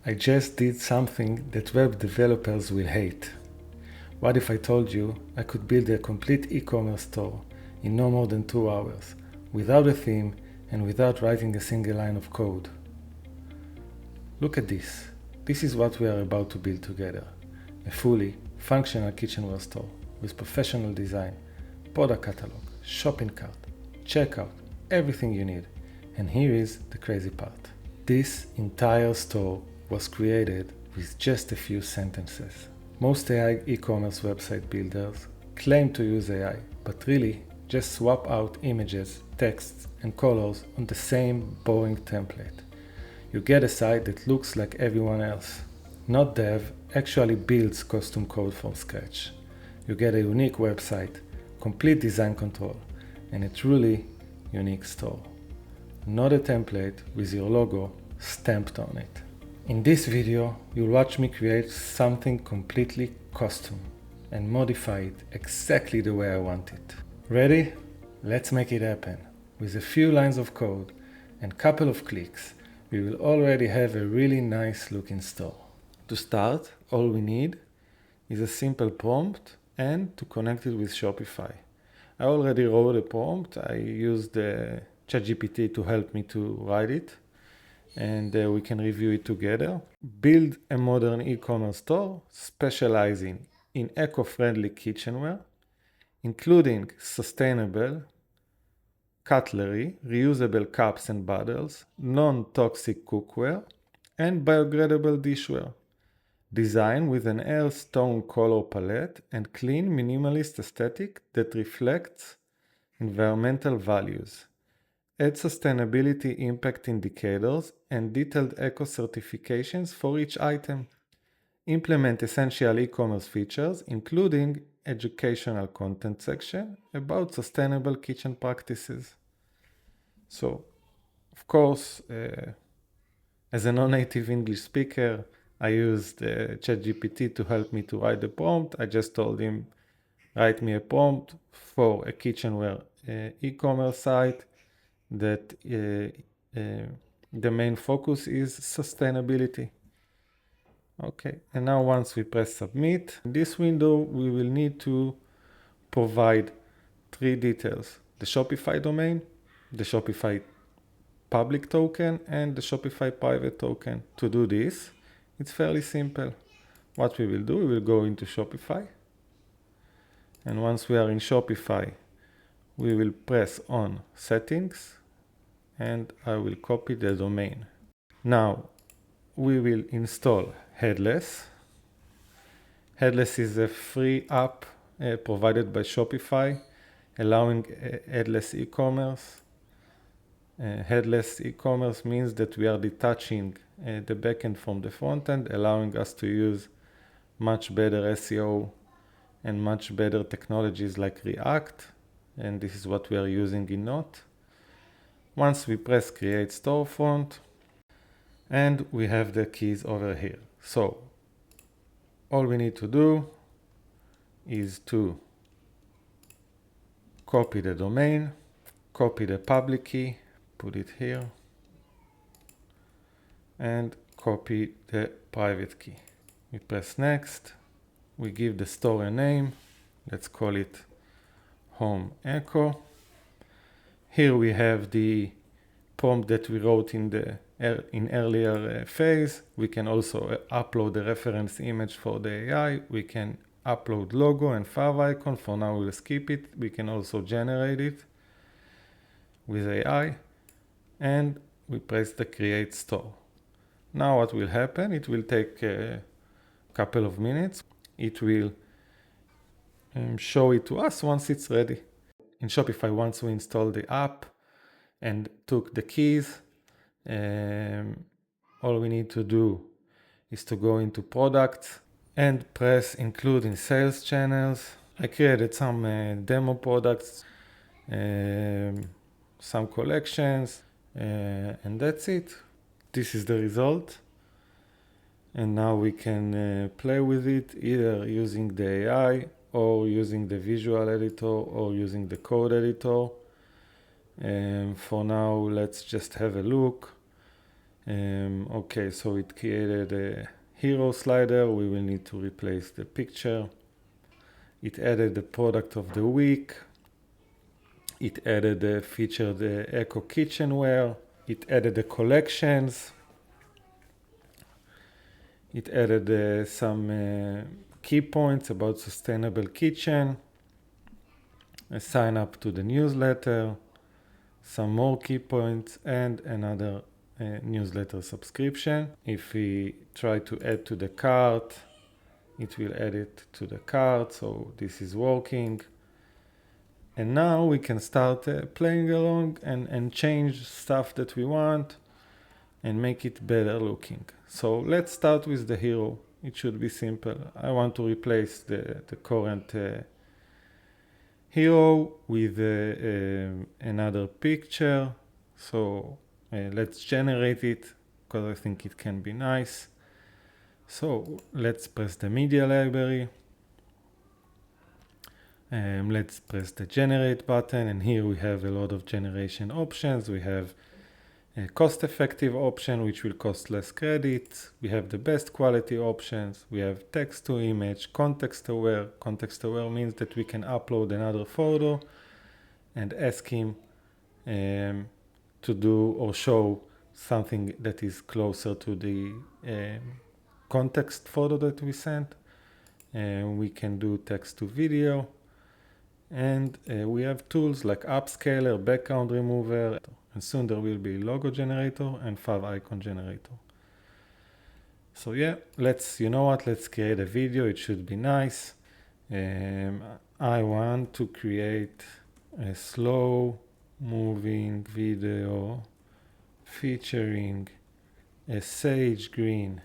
I just did something that web developers will hate. What if I told you I could build a complete e-commerce store in no more than 2 hours, without a theme and without writing a single line of code? Look at this. This is what we are about to build together. A fully functional kitchenware store with professional design, product catalog, shopping cart, checkout, everything you need. And here is the crazy part. This entire store was created with just a few sentences. Most AI e-commerce website builders claim to use AI, but really just swap out images, texts, and colors on the same boring template. You get a site that looks like everyone else. Not Dev actually builds custom code from scratch. You get a unique website, complete design control, and a truly unique store. Not a template with your logo stamped on it. In this video, you'll watch me create something completely custom and modify it exactly the way I want it. Ready? Let's make it happen. With a few lines of code and couple of clicks, we will already have a really nice looking store. To start, all we need is a simple prompt and to connect it with Shopify. I already wrote a prompt. I used ChatGPT to help me to write it, and we can review it together. Build a modern e-commerce store specializing in eco-friendly kitchenware, including sustainable cutlery, reusable cups and bottles, non-toxic cookware, and biodegradable dishware. Design with an earth tone color palette and clean minimalist aesthetic that reflects environmental values. Add sustainability impact indicators and detailed eco certifications for each item. Implement essential e-commerce features, including educational content section about sustainable kitchen practices. So, of course, as a non-native English speaker, I used ChatGPT to help me to write the prompt. I just told him, write me a prompt for a kitchenware e-commerce site that the main focus is sustainability. Okay, and now once we press submit, in this window we will need to provide 3 details: the Shopify domain, the Shopify public token, and the Shopify private token. To do this, it's fairly simple. What we will do, we will go into Shopify, and once we are in Shopify, we will press on settings, and I will copy the domain. Now we will install Headless. Headless is a free app provided by Shopify, allowing headless e-commerce. Headless e-commerce means that we are detaching the backend from the frontend, allowing us to use much better SEO and much better technologies like React, and this is what we are using in Node. Once we press create storefront, and we have the keys over here. So all we need to do is to copy the domain, copy the public key, put it here, and copy the private key. We press next, we give the store a name, let's call it Home Echo. Here we have the prompt that we wrote in earlier phase. We can also upload the reference image for the AI. We can upload logo and fav icon. For now we'll skip it. We can also generate it with AI, and we press the create store. Now what will happen, it will take a couple of minutes. It will show it to us once it's ready. In Shopify, once we install the app and took the keys, all we need to do is to go into products and press include in sales channels. I created some demo products, some collections, and that's it. This is the result. And now we can play with it either using the AI or using the visual editor or using the code editor. For now, let's just have a look. Okay, so it created a hero slider. We will need to replace the picture. It added the product of the week. It added the feature, the eco kitchenware. It added the collections. It added some key points about sustainable kitchen. A sign up to the newsletter. Some more key points and another newsletter subscription. If we try to add to the cart, it will add it to the cart. So this is working. And now we can start playing along and change stuff that we want and make it better looking. So let's start with the hero. It should be simple. I want to replace the current hero with another picture. So let's generate it because I think it can be nice. So let's press the media library. Let's press the generate button, and here we have a lot of generation options. We have a cost-effective option, which will cost less credit. We have the best quality options. We have text to image, context aware. Context aware means that we can upload another photo and ask him to do or show something that is closer to the context photo that we sent. We can do text to video. And we have tools like upscaler, background remover, and soon there will be logo generator and fav icon generator. So yeah, let's create a video. It should be nice. I want to create a slow moving video featuring a sage green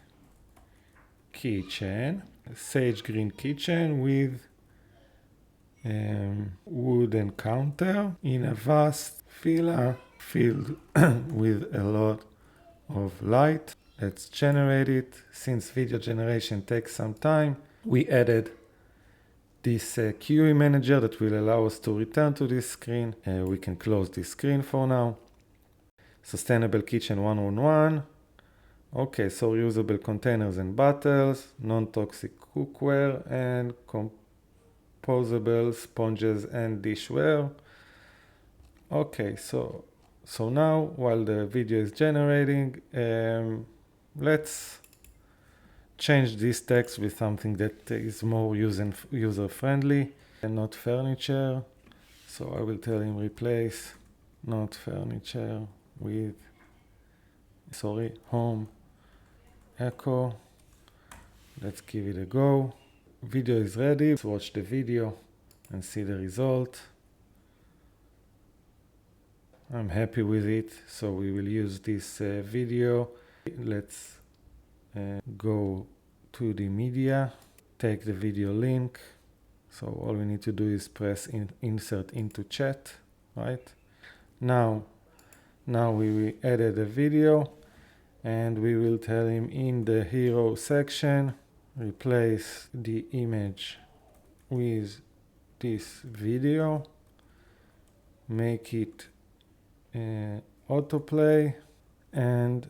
kitchen. A sage green kitchen with wooden counter in a vast villa filled with a lot of light. Let's generate it. Since video generation takes some time, we added this QE manager that will allow us to return to this screen. We can close this screen for now. Sustainable kitchen 1-on-1. Okay, so reusable containers and bottles, non-toxic cookware, and composable sponges and dishware. Okay, so now while the video is generating, let's change this text with something that is more user friendly and not furniture. So I will tell him replace not furniture with home echo. Let's give it a go. Video is ready. Let's watch the video and see the result. I'm happy with it, so we will use this video. Let's go to the media, take the video link. So all we need to do is press insert into chat, right? Now we added a video, and we will tell him in the hero section, replace the image with this video, make it autoplay and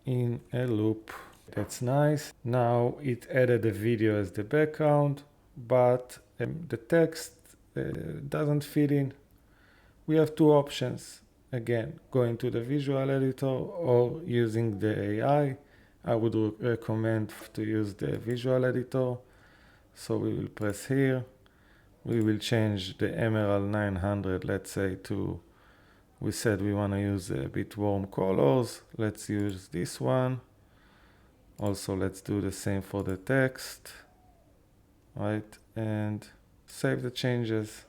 in a loop. That's nice. Now it added the video as the background, but the text doesn't fit in. We have two options. Again, going to the visual editor or using the AI. I would recommend to use the visual editor. So we will press here. We will change the Emerald 900, let's say, to, we said we want to use a bit warm colors. Let's use this one. Also, let's do the same for the text, right? And save the changes.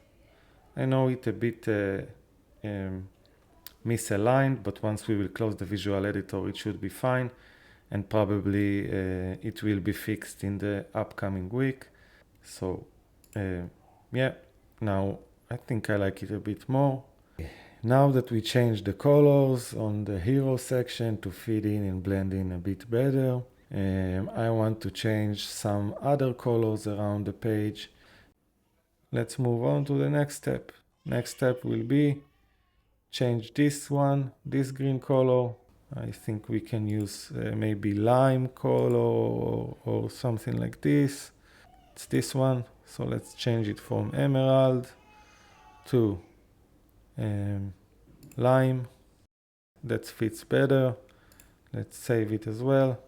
I know it a bit misaligned, but once we will close the visual editor, it should be fine. And probably it will be fixed in the upcoming week. So yeah, now I think I like it a bit more. Now that we changed the colors on the hero section to fit in and blend in a bit better, I want to change some other colors around the page. Let's move on to the next step. Next step will be change this one, this green color, I think we can use maybe lime color or something like this. It's this one. So let's change it from emerald to lime. That fits better. Let's save it as well.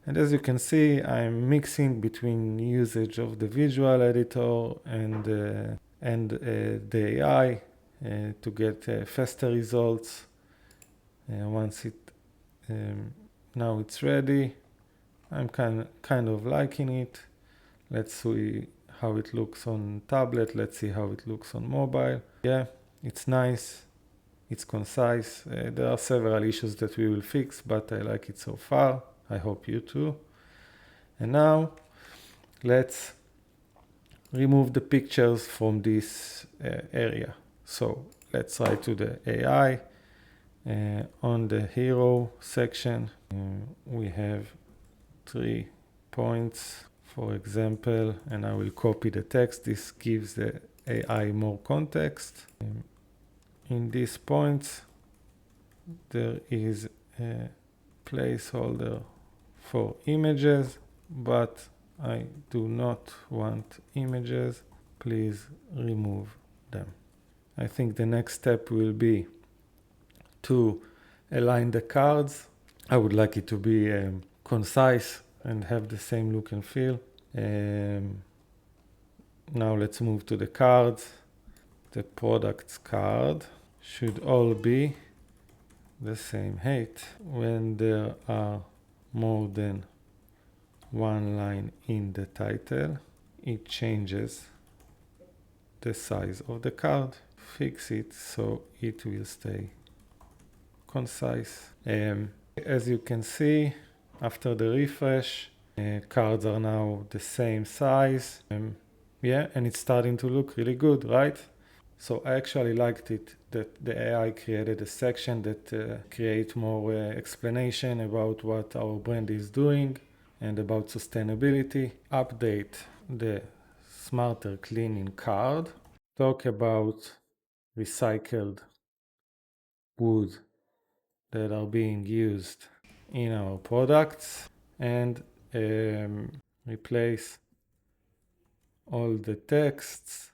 And as you can see, I'm mixing between usage of the visual editor and the AI to get faster results. Once it now it's ready, I'm kind of liking it. Let's see how it looks on tablet. Let's see how it looks on mobile. Yeah, it's nice. It's concise. There are several issues that we will fix, but I like it so far. I hope you too. And now let's remove the pictures from this area. So let's write to the AI. On the hero section, we have 3 points, for example, and I will copy the text. This gives the AI more context. In these points, there is a placeholder for images, but I do not want images. Please remove them. I think the next step will be to align the cards. I would like it to be concise and have the same look and feel. Now let's move to the cards. The products card should all be the same height. When there are more than one line in the title, it changes the size of the card. Fix it so it will stay concise. As you can see, after the refresh, cards are now the same size. Yeah, and it's starting to look really good, right? So I actually liked it that the AI created a section that create more explanation about what our brand is doing and about sustainability. Update the smarter cleaning card. Talk about recycled wood that are being used in our products, and replace all the texts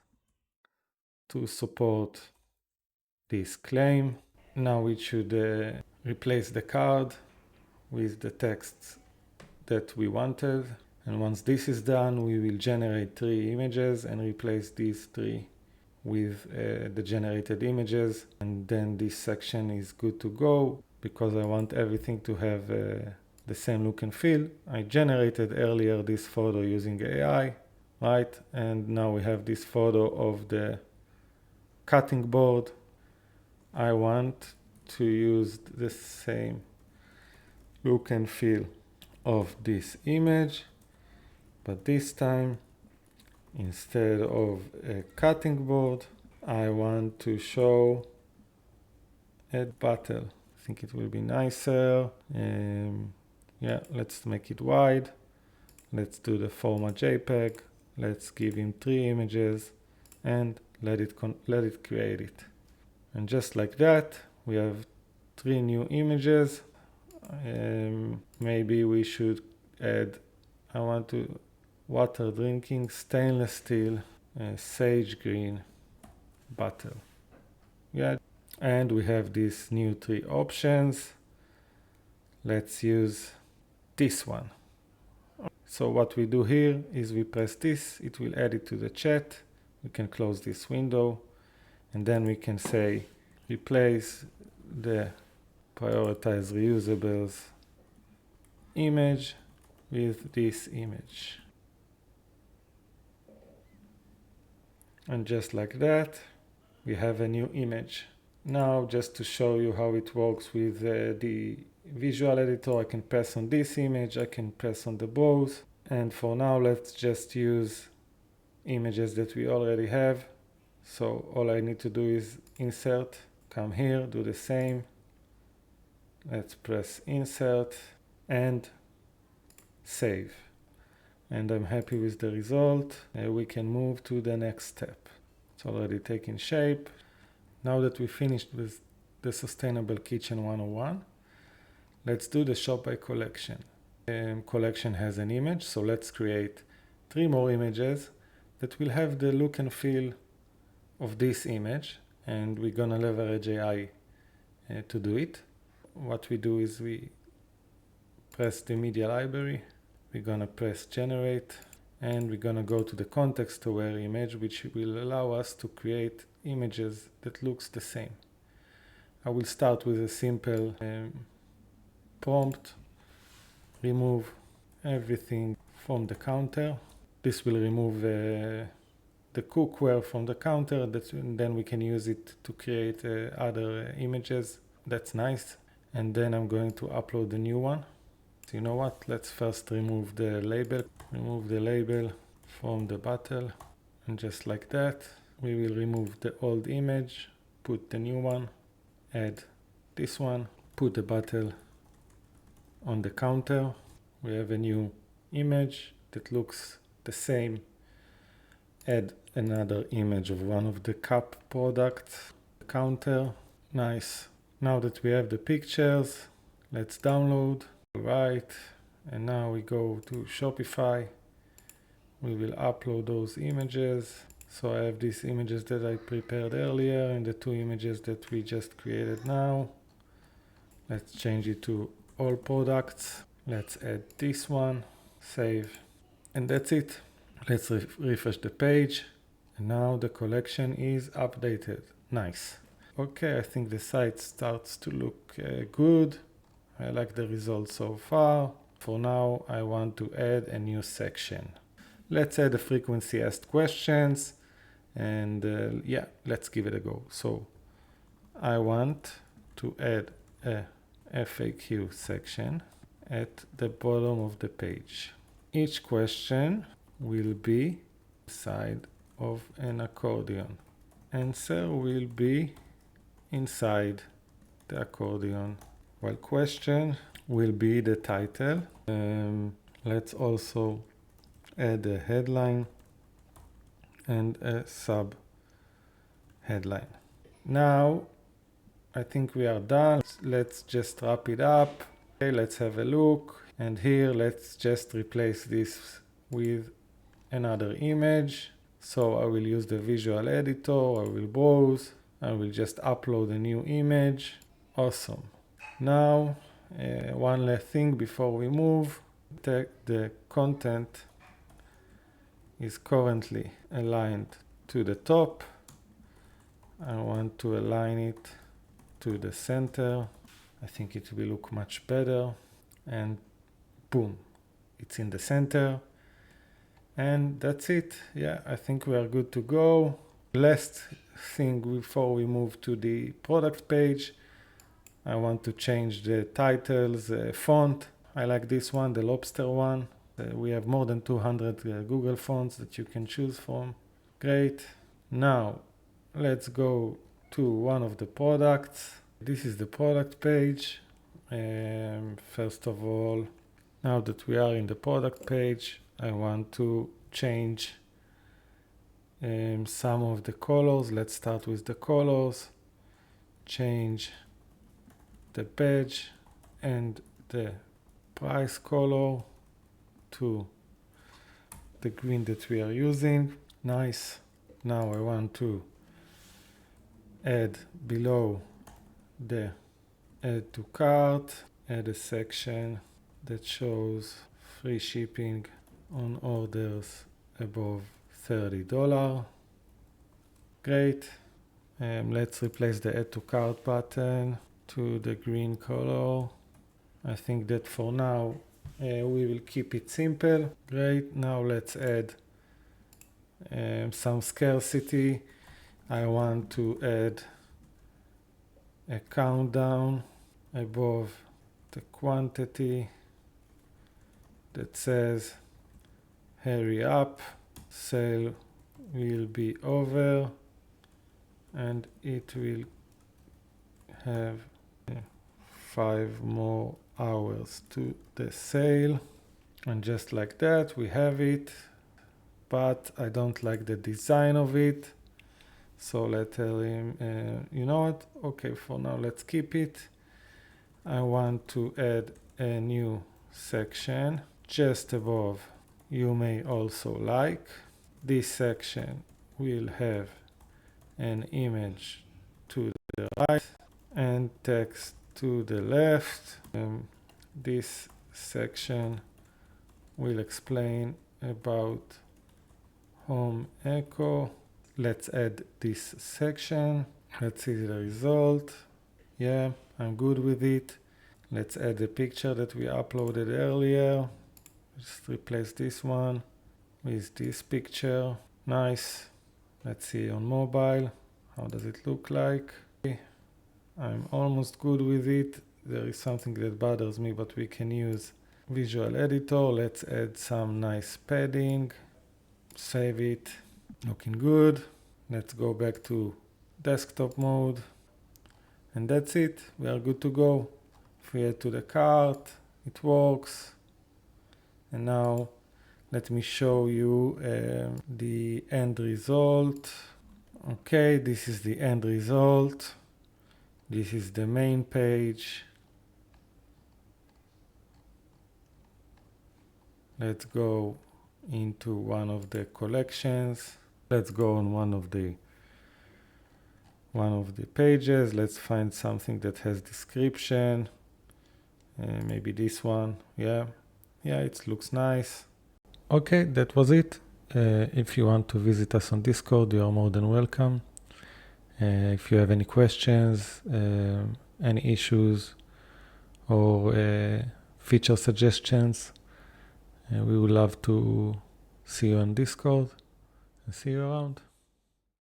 to support this claim. Now we should replace the card with the text that we wanted, and once this is done, we will generate 3 images and replace these 3 with the generated images, and then this section is good to go. Because I want everything to have the same look and feel, I generated earlier this photo using AI, right? And now we have this photo of the cutting board. I want to use the same look and feel of this image, but this time, instead of a cutting board, I want to show a bottle. I think it will be nicer. Yeah, let's make it wide. Let's do the format JPEG. Let's give him 3 images and let it create it. And just like that, we have 3 new images. Maybe we should add, I want to water drinking stainless steel sage green bottle. Yeah, and we have these new 3 options. Let's use this one. So what we do here is we press this, it will add it to the chat. We can close this window, and then we can say replace the prioritize reusables image with this image. And just like that, we have a new image. Now, just to show you how it works with the visual editor, I can press on this image, I can press on the both. And for now, let's just use images that we already have. So all I need to do is insert, come here, do the same. Let's press insert and save. And I'm happy with the result. We can move to the next step. It's already taking shape. Now that we finished with the Sustainable Kitchen 101, Let's do the shop by collection. Collection has an image, so let's create 3 more images that will have the look and feel of this image, and we're gonna leverage AI to do it. What we do is we press the media library, we're gonna press generate, and we're gonna go to the context aware image, which will allow us to create images that looks the same. I will start with a simple prompt, remove everything from the counter. This will remove the cookware from the counter, and then we can use it to create other images. That's nice. And then I'm going to upload the new one. So you know what? Let's first remove the label. Remove the label from the bottle. And just like that, we will remove the old image, put the new one, add this one, put the bottle on the counter. We have a new image that looks the same. Add another image of one of the cup products. Counter. Nice. Now that we have the pictures, let's download. Right. And now we go to Shopify. We will upload those images. So I have these images that I prepared earlier and the 2 images that we just created now. Let's change it to all products. Let's add this one. Save. And that's it. Let's refresh the page. And now the collection is updated. Nice. Okay, I think the site starts to look good. I like the results so far. For now, I want to add a new section. Let's add a frequency asked questions. And let's give it a go. So I want to add a FAQ section at the bottom of the page. Each question will be inside of an accordion. Answer will be inside the accordion, while question will be the title. Let's also add a headline and a sub headline. Now I think we are done. Let's just wrap it up. Okay, let's have a look. And here let's just replace this with another image. So I will use the visual editor. I will browse. I will just upload a new image. Awesome. Now one last thing before we move. The content is currently aligned to the top. I want to align it to the center. I think it will look much better. And boom, it's in the center. And that's it. Yeah, I think we are good to go. Last thing before we move to the product page, I want to change the titles font. I like this one, the lobster one. We have more than 200 Google fonts that you can choose from. Great. Now let's go to one of the products. This is the product page. First of all, now that we are in the product page, I want to change some of the colors. Let's start with the colors. Change the badge and the price color to the green that we are using. Nice. Now I want to add below the add to cart, add a section that shows free shipping on orders above $30. Great. Let's replace the add to cart button to the green color. I think that for now we will keep it simple. Great. Now let's add some scarcity. I want to add a countdown above the quantity that says hurry up, sale will be over, and it will have 5 more hours to the sale. And just like that we have it, but I don't like the design of it. So let's tell him, you know what? Okay, for now let's keep it. I want to add a new section just above. You may also like. This section will have an image to the right and text to the left. This section will explain about home echo. Let's add this section. Let's see the result. Yeah, I'm good with it. Let's add the picture that we uploaded earlier. Just replace this one with this picture. Nice. Let's see on mobile. How does it look like? I'm almost good with it. There is something that bothers me, but we can use Visual Editor. Let's add some nice padding. Save it. Looking good. Let's go back to desktop mode. And that's it. We are good to go. If we add to the cart, it works. And now let me show you the end result. Okay, this is the end result. This is the main page. Let's go into one of the collections. Let's go on one of the pages. Let's find something that has description. Maybe this one. Yeah, it looks nice. Okay, that was it. If you want to visit us on Discord, you are more than welcome. If you have any questions, any issues, or feature suggestions, we would love to see you on Discord and see you around.